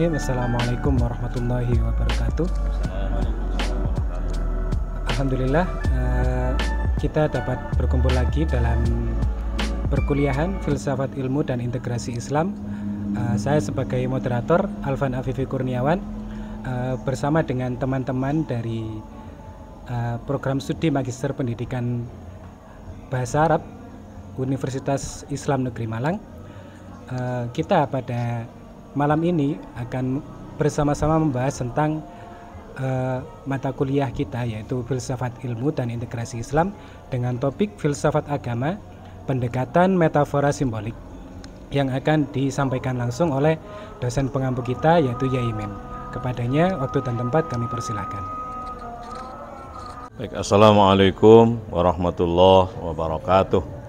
Bismillahirrahmanirrahim. Assalamualaikum warahmatullahi wabarakatuh. Alhamdulillah kita dapat berkumpul lagi dalam perkuliahan Filsafat Ilmu dan Integrasi Islam. Saya sebagai moderator Alvan Afifi Kurniawan bersama dengan teman-teman dari program studi Magister Pendidikan Bahasa Arab Universitas Islam Negeri Malang. Kita pada malam ini akan bersama-sama membahas tentang mata kuliah kita, yaitu Filsafat Ilmu dan Integrasi Islam dengan topik Filsafat Agama, Pendekatan Metafora Simbolik, yang akan disampaikan langsung oleh dosen pengampu kita, yaitu Yai Mem. Kepadanya waktu dan tempat kami persilakan. Baik, Assalamualaikum warahmatullahi wabarakatuh.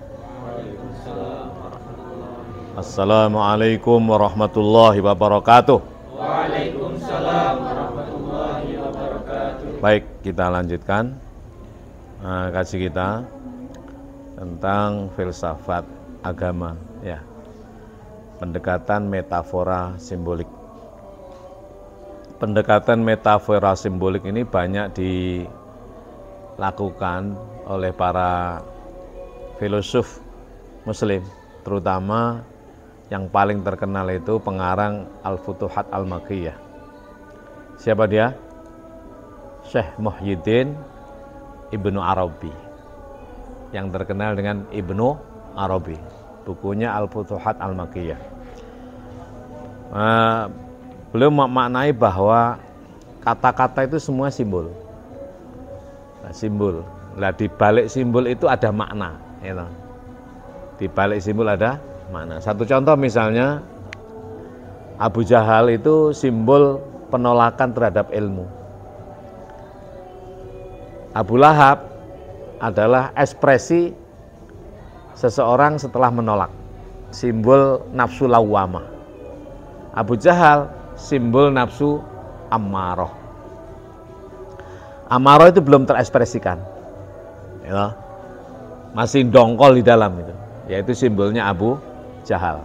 Assalamualaikum warahmatullahi wabarakatuh. Waalaikumsalam warahmatullahi wabarakatuh. Baik, kita lanjutkan kaji kita tentang filsafat agama, ya. Pendekatan metafora simbolik. Pendekatan metafora simbolik ini banyak dilakukan oleh para filosof Muslim, terutama yang paling terkenal itu pengarang Al-Futuhat Al-Makkiyah. Siapa dia? Syekh Muhyiddin Ibnu Arabi, yang terkenal dengan Ibnu Arabi. Bukunya Al-Futuhat Al-Makkiyah. Beliau memaknai bahwa kata-kata itu semua simbol. Simbol. Nah, di balik simbol itu ada makna. Ya, di balik simbol ada makna. Satu contoh misalnya, Abu Jahal itu simbol penolakan terhadap ilmu. Abu Lahab adalah ekspresi seseorang setelah menolak, simbol nafsu lawwamah. Abu Jahal simbol nafsu ammaroh. Ammaroh itu belum terekspresikan, ya, masih dongkol di dalam itu, yaitu simbolnya Abu Jahal.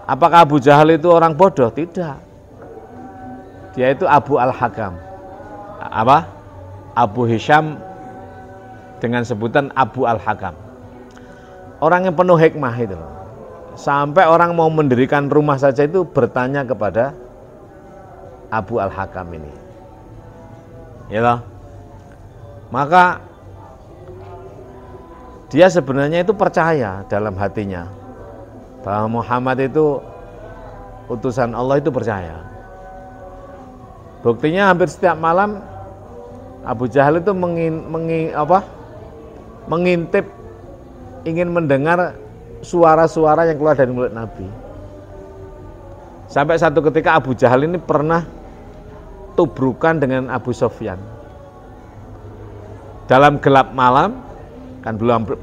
Apakah Abu Jahal itu orang bodoh? Tidak. Dia itu Abu Al-Hakam. Apa? Abu Hisham dengan sebutan Abu Al-Hakam. Orang yang penuh hikmah itu. Sampai orang mau mendirikan rumah saja itu bertanya kepada Abu Al-Hakam ini. Ya toh? Maka dia sebenarnya itu percaya dalam hatinya bahwa Muhammad itu utusan Allah, itu percaya. Buktinya hampir setiap malam Abu Jahal itu mengintip, ingin mendengar suara-suara yang keluar dari mulut Nabi. Sampai satu ketika Abu Jahal ini pernah tubrukan dengan Abu Sofyan. Dalam gelap malam, kan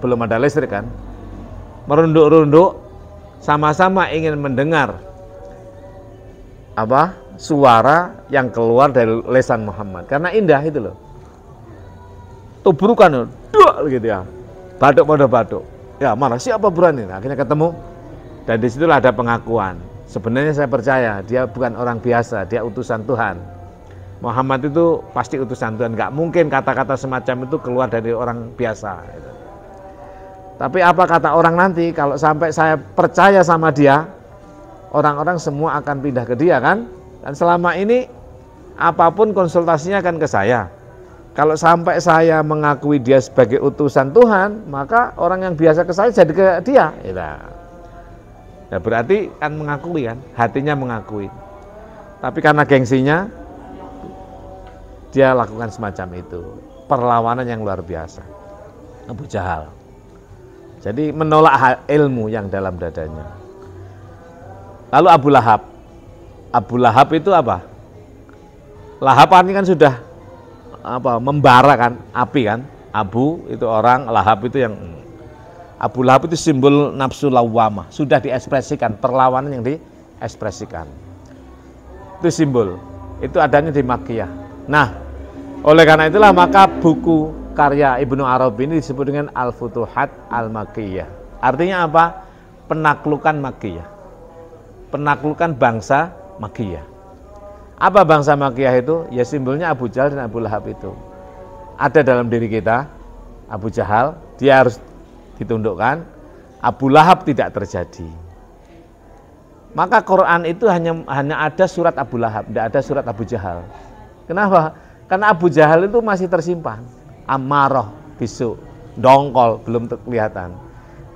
belum ada listrik kan, merunduk-runduk, sama-sama ingin mendengar suara yang keluar dari lisan Muhammad, karena indah itu loh. Tubrukan, dua gitu ya, baduk pada baduk. Ya, mana siapa berani? Nah, akhirnya ketemu, dan disitulah ada pengakuan. Sebenarnya saya percaya dia bukan orang biasa, dia utusan Tuhan. Muhammad itu pasti utusan Tuhan, nggak mungkin kata-kata semacam itu keluar dari orang biasa. Gitu. Tapi apa kata orang nanti, kalau sampai saya percaya sama dia, orang-orang semua akan pindah ke dia kan? Dan selama ini apapun konsultasinya akan ke saya. Kalau sampai saya mengakui dia sebagai utusan Tuhan, maka orang yang biasa ke saya jadi ke dia. Ya, berarti kan mengakui kan, hatinya mengakui. Tapi karena gengsinya, dia lakukan semacam itu. Perlawanan yang luar biasa. Abu Jahal. Jadi menolak ilmu yang dalam dadanya. Lalu Abu Lahab. Abu Lahab itu apa? Lahab ini kan sudah membara kan, api kan. Abu itu orang, Lahab itu yang Abu Lahab itu simbol nafsu lawwamah. Sudah diekspresikan, perlawanan yang diekspresikan. Itu simbol. Itu adanya di Makkiyah. Nah, oleh karena itulah maka buku karya Ibnu Arabi ini disebut dengan Al-Futuhat Al-Makkiyah. Artinya apa? Penaklukan Makkiyah. Penaklukan bangsa Makkiyah. Apa bangsa Makkiyah itu? Ya simbolnya Abu Jahal dan Abu Lahab itu. Ada dalam diri kita, Abu Jahal, dia harus ditundukkan, Abu Lahab tidak terjadi. Maka Quran itu hanya ada surat Abu Lahab, tidak ada surat Abu Jahal. Kenapa? Karena Abu Jahal itu masih tersimpan, amarah, bisu, dongkol, belum kelihatan.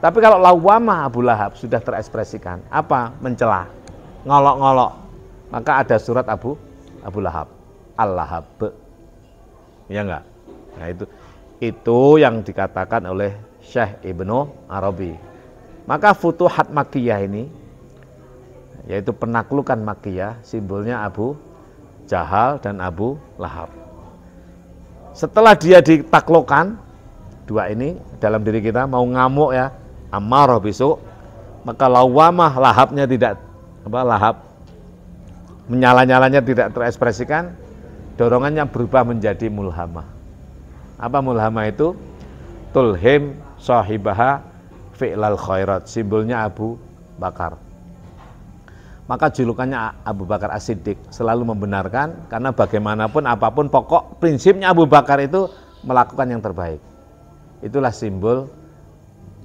Tapi kalau lawamah Abu Lahab sudah terekspresikan, apa? Mencela, ngolok-ngolok. Maka ada surat Abu Lahab, Al-Lahab. Ya enggak? Nah itu yang dikatakan oleh Syekh Ibnu Arabi. Maka Futuhat Makkiyah ini, yaitu penaklukan Makkiyah, simbolnya Abu Jahal dan Abu Lahab. Setelah dia ditaklukkan, dua ini dalam diri kita mau ngamuk ya, amarah besok, maka lawamah Lahabnya tidak Lahab menyala-nyalanya tidak terekspresikan, dorongannya berubah menjadi mulhamah. Apa mulhamah itu? Tulhim sahibaha fi'lal khairat, simbolnya Abu Bakar. Maka julukannya Abu Bakar As-Siddiq, selalu membenarkan, karena bagaimanapun apapun pokok prinsipnya Abu Bakar itu melakukan yang terbaik. Itulah simbol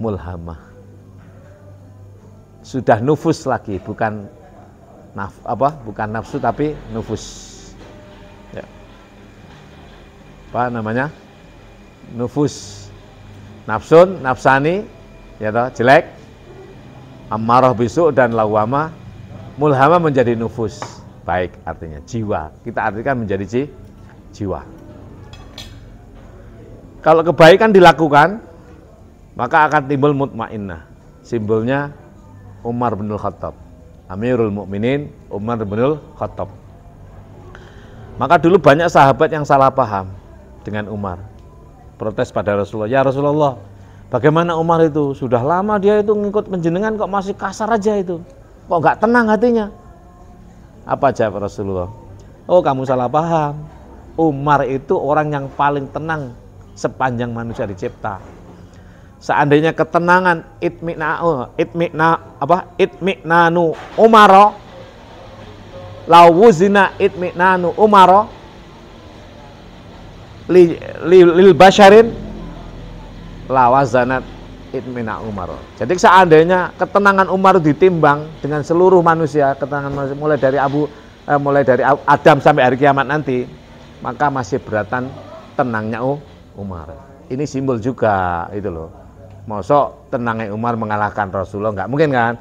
mulhamah. Sudah nufus lagi, bukan nafsu tapi nufus. Ya. Apa namanya? Nufus. Nafsun, nafsani, ya toh, jelek. Amarah bisu dan lawamah. Mulhamah menjadi nufus, baik artinya jiwa. Kita artikan menjadi jiwa. Kalau kebaikan dilakukan, maka akan timbul mutmainnah. Simbolnya Umar bin Khattab, Amirul Mukminin Umar bin Khattab. Maka dulu banyak sahabat yang salah paham dengan Umar. Protes pada Rasulullah, ya Rasulullah, bagaimana Umar itu? Sudah lama dia itu ngikut penjenengan kok masih kasar aja itu. Kok nggak tenang hatinya? Apa jawab Rasulullah? Oh, kamu salah paham. Umar itu orang yang paling tenang sepanjang manusia dicipta. Seandainya ketenangan itmi'nanu Umaro, lawuzina itmi'nanu Umaro lil basharin lawazanat itmina Umar. Jadi seandainya ketenangan Umar ditimbang dengan seluruh manusia, ketenangan manusia, mulai dari Adam sampai hari kiamat nanti, maka masih beratan tenangnya Umar. Ini simbol juga itu loh. Mosok tenangnya Umar mengalahkan Rasulullah, nggak mungkin kan?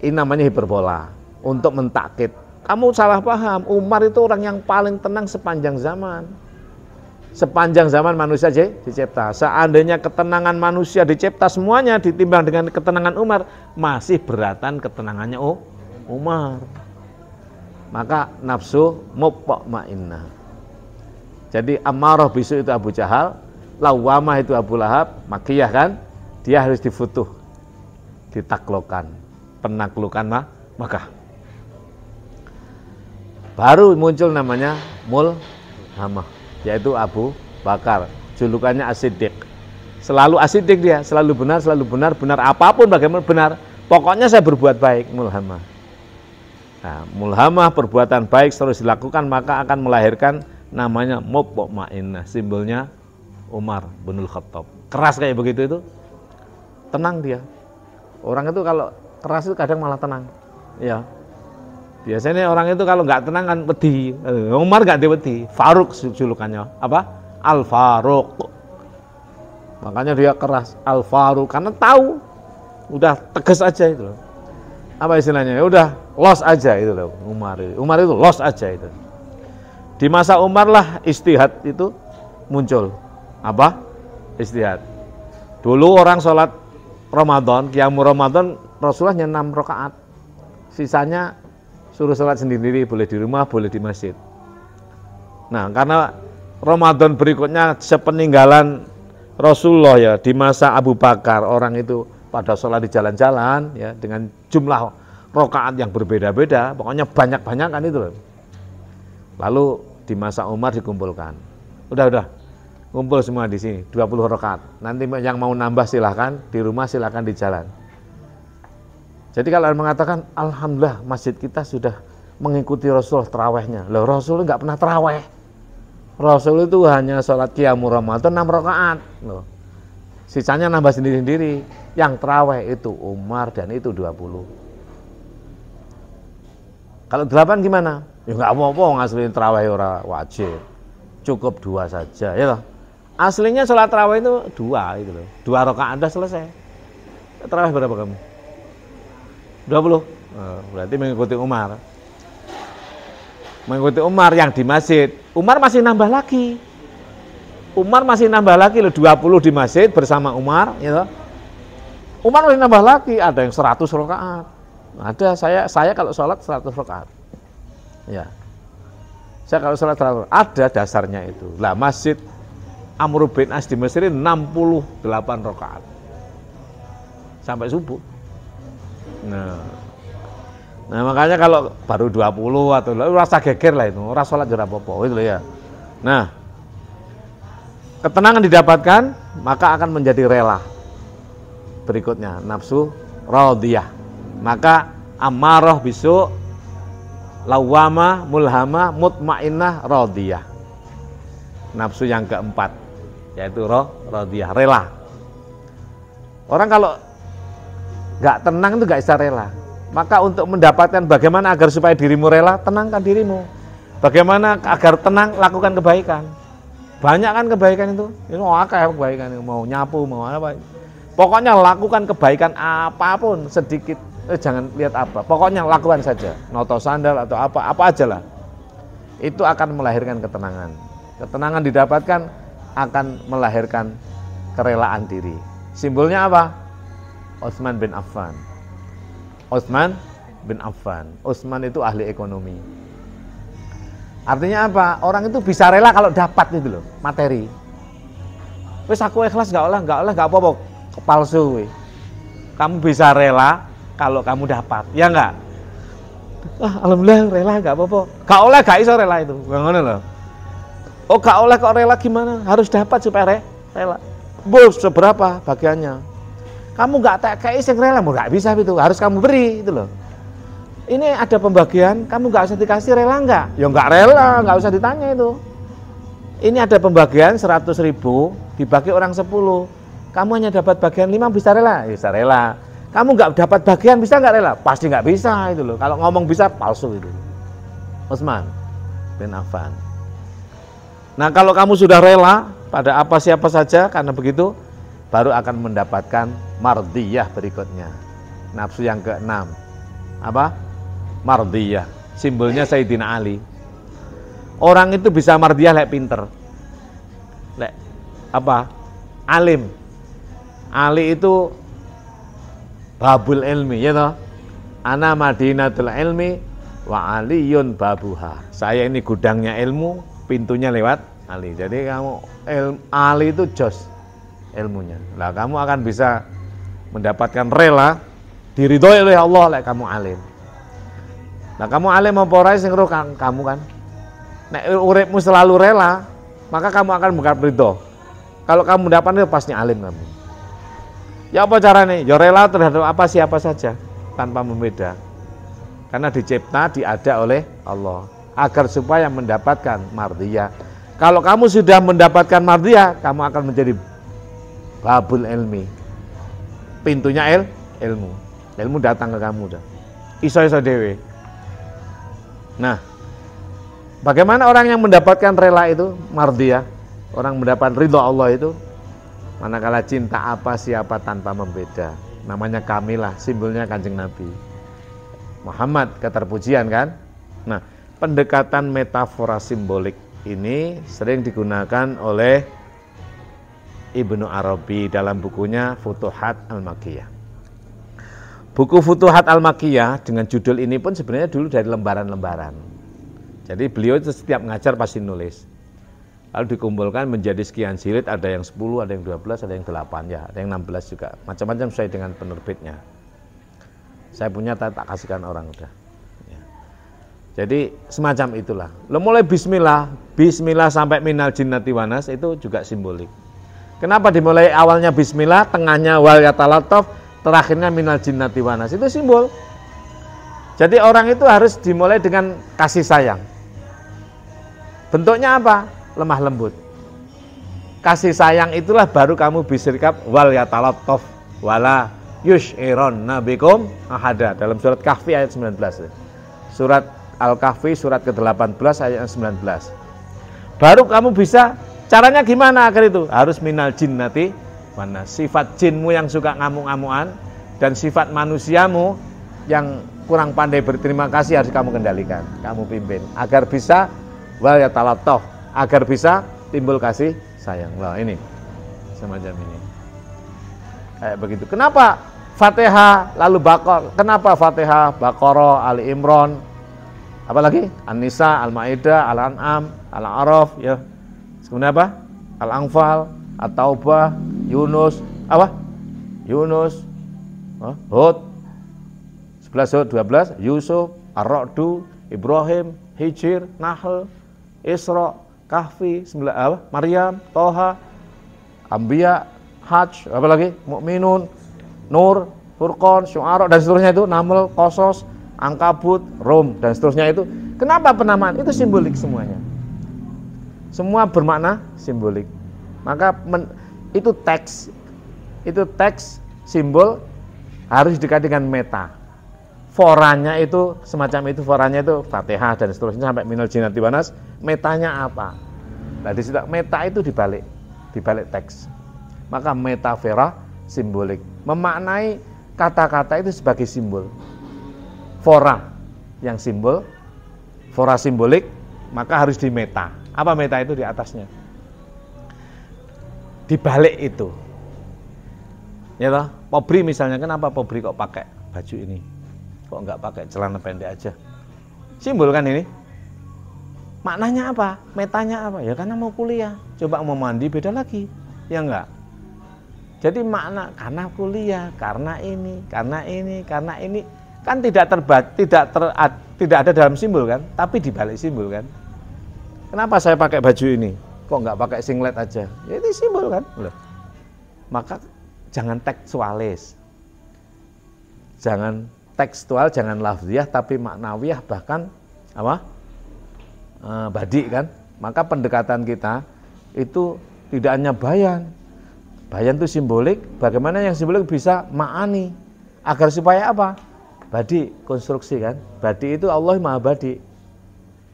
Ini namanya hiperbola untuk mentakkid. Kamu salah paham. Umar itu orang yang paling tenang sepanjang zaman. Sepanjang zaman manusia dicipta. Seandainya ketenangan manusia dicipta semuanya ditimbang dengan ketenangan Umar, masih beratan ketenangannya Umar. Maka nafsu mutmainnah. Jadi amarah bisu itu Abu Jahal, lawamah itu Abu Lahab, Makkiyah kan? Dia harus difutuh, ditaklukkan, penaklukan Makkah. Baru muncul namanya mulhamah, yaitu Abu Bakar, julukannya As-Siddiq. Selalu As-Siddiq dia, selalu benar, apapun bagaimana benar. Pokoknya saya berbuat baik, mulhamah. Nah, mulhamah perbuatan baik terus dilakukan, maka akan melahirkan namanya mutmainnah, simbolnya Umar bin Khattab. Keras kayak begitu itu, tenang dia. Orang itu kalau keras itu kadang malah tenang. Ya. Biasanya orang itu kalau nggak tenang kan wedi. Umar nggak wedi. Faruq julukannya. Apa? Al-Faruq. Makanya dia keras, Al-Faruq, karena tahu udah tegas aja itu. Apa istilahnya? Ya udah los aja itu loh. Umar itu los aja itu. Di masa Umar lah istihad itu muncul. Apa? Istihad. Dulu orang sholat Ramadan, qiyamul Ramadan, Rasulullah 6 rakaat. Sisanya suruh sholat sendiri, boleh di rumah, boleh di masjid. Nah, karena Ramadan berikutnya sepeninggalan Rasulullah ya, di masa Abu Bakar, orang itu pada sholat di jalan-jalan ya, dengan jumlah rakaat yang berbeda-beda, pokoknya banyak-banyak kan itu loh. Lalu di masa Umar dikumpulkan. Udah. Kumpul semua di sini, 20 rakaat. Nanti yang mau nambah silahkan, di rumah silahkan di jalan. Jadi kalau mengatakan, alhamdulillah masjid kita sudah mengikuti Rasul terawihnya. Loh, Rasul nggak pernah terawih. Rasul itu hanya sholat qiyamul Ramadan 6 rakaat. Loh. Sisanya nambah sendiri-sendiri. Yang terawih itu Umar dan itu 20. Kalau 8 gimana? Ya nggak apa-apa, ngaslin terawih ora wajib. Cukup 2 saja, ya loh. Aslinya sholat terawih itu 2 gitu loh. 2 rakaat udah selesai. Terawih berapa kamu? 20. Berarti mengikuti Umar. Mengikuti Umar yang di masjid. Umar masih nambah lagi. Umar masih nambah lagi loh, 20 di masjid bersama Umar, gitu. Umar masih nambah lagi, ada yang 100 rakaat. Ada saya kalau sholat 100 rakaat. Ya. Saya kalau sholat 100 rakaat, ada dasarnya itu. Lah masjid Amr bin As di Mesir 68 rakaat. Sampai subuh. Nah makanya kalau baru 20 atau rasa geger lah itu, orang sholat jurah popo itu ya. Nah, ketenangan didapatkan maka akan menjadi rela. Berikutnya nafsu radiyah. Maka amarah bisu, lawama, mulhama, mutmainnah, radiyah. Nafsu yang keempat yaitu radiyah, rela. Orang kalau nggak tenang itu nggak bisa rela. Maka untuk mendapatkan bagaimana agar supaya dirimu rela, tenangkan dirimu. Bagaimana agar tenang, lakukan kebaikan. Banyak kan kebaikan itu. Ini mau akeh kebaikan, mau nyapu, mau apa. Pokoknya lakukan kebaikan apapun, sedikit. Jangan lihat apa. Pokoknya lakukan saja. Noto sandal atau apa aja lah. Itu akan melahirkan ketenangan. Ketenangan didapatkan akan melahirkan kerelaan diri. Simbolnya apa? Utsman bin Affan. Utsman bin Affan. Utsman itu ahli ekonomi. Artinya apa? Orang itu bisa rela kalau dapat itu loh, materi. Wes aku ikhlas enggak apa-apa, palsu. Kamu bisa rela kalau kamu dapat, ya enggak? Alhamdulillah rela enggak apa-apa. Enggak oleh enggak iso rela itu. Ngono loh. Oh, enggak oleh kok rela gimana? Harus dapat supaya rela. Bos seberapa bagiannya? Kamu nggak tak kayak sing rela, nggak bisa itu, harus kamu beri itu loh. Ini ada pembagian, kamu nggak usah dikasih, rela nggak? Ya nggak rela, nggak usah ditanya itu. Ini ada pembagian 100.000 dibagi orang 10, kamu hanya dapat bagian 5 bisa rela? Ya, bisa rela. Kamu nggak dapat bagian bisa nggak rela? Pasti nggak bisa itu loh. Kalau ngomong bisa palsu itu. Utsman bin Affan. Nah kalau kamu sudah rela pada apa siapa saja karena begitu, baru akan mendapatkan mardiyah berikutnya. Nafsu yang ke-6. Apa? Mardiyah. Simbolnya Sayyidina Ali. Orang itu bisa mardiyah lek pinter. Lek apa? Alim. Ali itu babul ilmi, ya toh? Ana madinatul ilmi wa aliyun babuha. Saya ini gudangnya ilmu, pintunya lewat Ali. Jadi kamu Ali itu jos ilmunya. Lah kamu akan bisa mendapatkan rela diridhoi oleh Allah lek kamu alim. Nah kamu alim apa ora sing ro kamu kan. Nek uripmu selalu rela, maka kamu akan mendapat ridho. Kalau kamu dapat itu pasti alim kamu. Ya apa caranya? Ya rela terhadap apa siapa saja tanpa membeda. Karena dicipta, diada oleh Allah agar supaya mendapatkan mardiyah. Kalau kamu sudah mendapatkan mardiyah, kamu akan menjadi babul ilmi, pintunya ilmu datang ke kamu dah. Iso-iso dewe. Nah, bagaimana orang yang mendapatkan rela itu mardiyah, orang mendapat ridho Allah itu, manakala cinta apa siapa tanpa membeda, namanya kamilah, simbolnya Kanjeng Nabi Muhammad, keterpujian kan. Nah, pendekatan metafora simbolik ini sering digunakan oleh Ibnu Arabi dalam bukunya Futuhat Al-Makkiyah. Buku Futuhat Al-Makkiyah dengan judul ini pun sebenarnya dulu dari lembaran-lembaran. Jadi beliau itu setiap ngajar pasti nulis. Lalu dikumpulkan menjadi sekian jilid, ada yang 10, ada yang 12, ada yang 8 ya, ada yang 16 juga. Macam-macam sesuai dengan penerbitnya. Saya punya tak kasihkan orang udah. Ya. Jadi semacam itulah. Lo mulai bismillah sampai minal jinnati wanas itu juga simbolik. Kenapa dimulai awalnya bismillah, tengahnya wal yatalataf, terakhirnya minal jinnati wanas, itu simbol. Jadi orang itu harus dimulai dengan kasih sayang. Bentuknya apa? Lemah lembut. Kasih sayang itulah baru kamu bersikap wal yatalattaf wala yush'iron nabikum ahada dalam surat Kahfi ayat 19. Surat Al-Kahfi surat ke-18 ayat 19. Baru kamu bisa, caranya gimana agar itu? Harus minal jinnati mana sifat jinmu yang suka ngamuk-ngamukan dan sifat manusiamu yang kurang pandai berterima kasih harus kamu kendalikan, kamu pimpin agar bisa wal yatalattaf, agar bisa timbul kasih sayang. Loh ini semacam ini. Kayak begitu. Kenapa Fatihah lalu Baqarah? Kenapa Fatihah, Baqarah, Ali Imran, apalagi An-Nisa, Al-Maidah, Al-An'am, Al-A'raf, ya. Kemudian apa? Al-Anfal, At-Taubah, Yunus, apa? Yunus, Hud, 11 Hud, 12, Yusuf, Ar-Ra'du, Ibrahim, Hijr, Nahl, Isra, Kahfi, Maryam, Toha, Anbiya, Hajj, apalagi Mukminun, Nur, Furqan, Syu'ara dan seterusnya itu, Naml, Qasas, Ankabut, Rum dan seterusnya itu. Kenapa penamaan? Itu simbolik semuanya. Semua bermakna simbolik. Maka itu teks simbol harus dikait dengan meta. Foranya itu semacam itu, foranya itu Fatihah dan seterusnya sampai minal jinnati wanas. Metanya apa? Nah, di situ meta itu dibalik teks. Maka metafora simbolik, memaknai kata-kata itu sebagai simbol. Fora yang simbol, fora simbolik, maka harus di meta. Apa meta itu? Di atasnya. Di balik itu. Ya toh, Pobri misalnya, kenapa Pobri kok pakai baju ini? Kok enggak pakai celana pendek aja? Simbol kan ini? Maknanya apa? Metanya apa? Ya karena mau kuliah. Coba mau mandi beda lagi. Ya enggak? Jadi makna karena kuliah, karena ini kan tidak ada dalam simbol kan, tapi di balik simbol kan. Kenapa saya pakai baju ini? Kok nggak pakai singlet aja? Ya itu simbol kan. Loh. Maka jangan tekstualis, jangan tekstual, jangan lafziyah, tapi maknawiyah bahkan apa? Badi kan. Maka pendekatan kita itu tidak hanya bayan. Bayan itu simbolik, bagaimana yang simbolik bisa ma'ani, agar supaya apa? Badi, konstruksi kan. Badi itu Allah Maha Badi,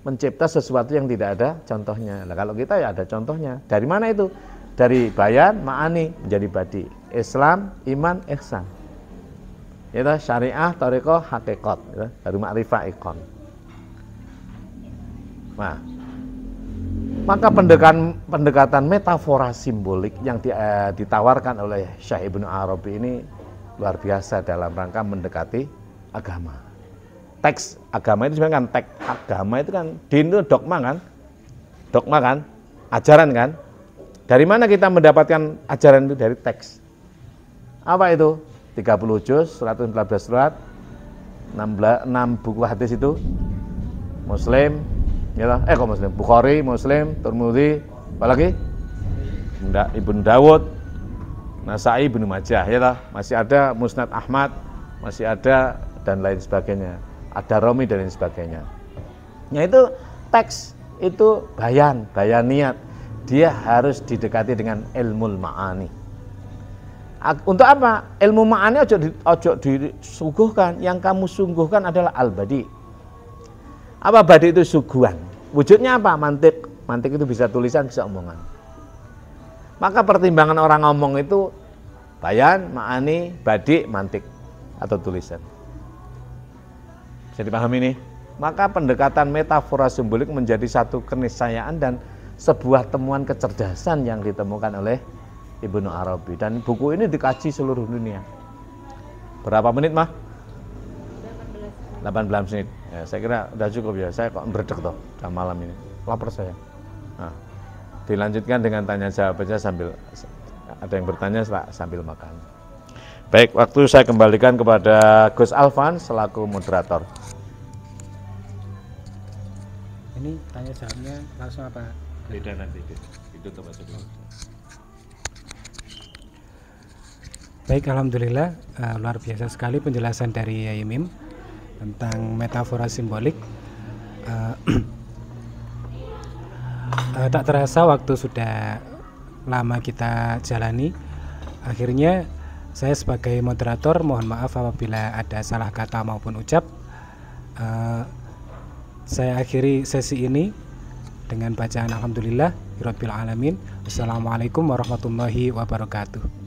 mencipta sesuatu yang tidak ada contohnya. Nah, kalau kita ya ada contohnya. Dari mana itu? Dari bayan, ma'ani, menjadi badi. Islam, iman, ihsan. Itu syariah, thariqah, hakikat. Baru ma'rifah, ikon. Nah, maka pendekatan metafora simbolik yang ditawarkan oleh Syekh Ibnu Arabi ini luar biasa dalam rangka mendekati agama. Teks agama itu sebenarnya kan teks agama itu kan din itu dogma kan, ajaran kan. Dari mana kita mendapatkan ajaran itu? Dari teks. Apa itu? 30 juz, 114 surat, 6 buku hadis itu, Muslim, ya kok Muslim, Bukhari, Muslim, Tirmidzi, apalagi Ibnu Dawud, Nasai, Ibnu Majah, ya toh. Masih ada Musnad Ahmad, masih ada dan lain sebagainya, ada Romi dan lain sebagainya. Ya itu teks, itu bayaniat, dia harus didekati dengan ilmu ma'ani. Untuk apa? Ilmu ma'ani ojo disuguhkan, yang kamu sungguhkan adalah al-badi. Apa badi itu? Suguhan. Wujudnya apa? Mantik. Mantik itu bisa tulisan, bisa omongan. Maka pertimbangan orang ngomong itu bayan, ma'ani, badi, mantik atau tulisan. Bisa dipahami nih? Maka pendekatan metafora simbolik menjadi satu keniscayaan dan sebuah temuan kecerdasan yang ditemukan oleh Ibnu Arabi. Dan buku ini dikaji seluruh dunia. Berapa menit mah? 18 menit. Ya, saya kira udah cukup ya. Saya kok berdek toh jam malam ini. Lapar saya. Nah, dilanjutkan dengan tanya jawab aja sambil ada yang bertanya sambil makan. Baik, waktu saya kembalikan kepada Gus Alvan selaku moderator. Ini tanya jawabnya langsung apa? Beda nanti ditutup aja dulu. Baik, alhamdulillah luar biasa sekali penjelasan dari Yai Mim. tentang metafora simbolik. Tak terasa waktu sudah lama kita jalani. Akhirnya saya sebagai moderator mohon maaf apabila ada salah kata maupun ucap. Saya akhiri sesi ini dengan bacaan alhamdulillah rabbil alamin. Wassalamualaikum warahmatullahi wabarakatuh.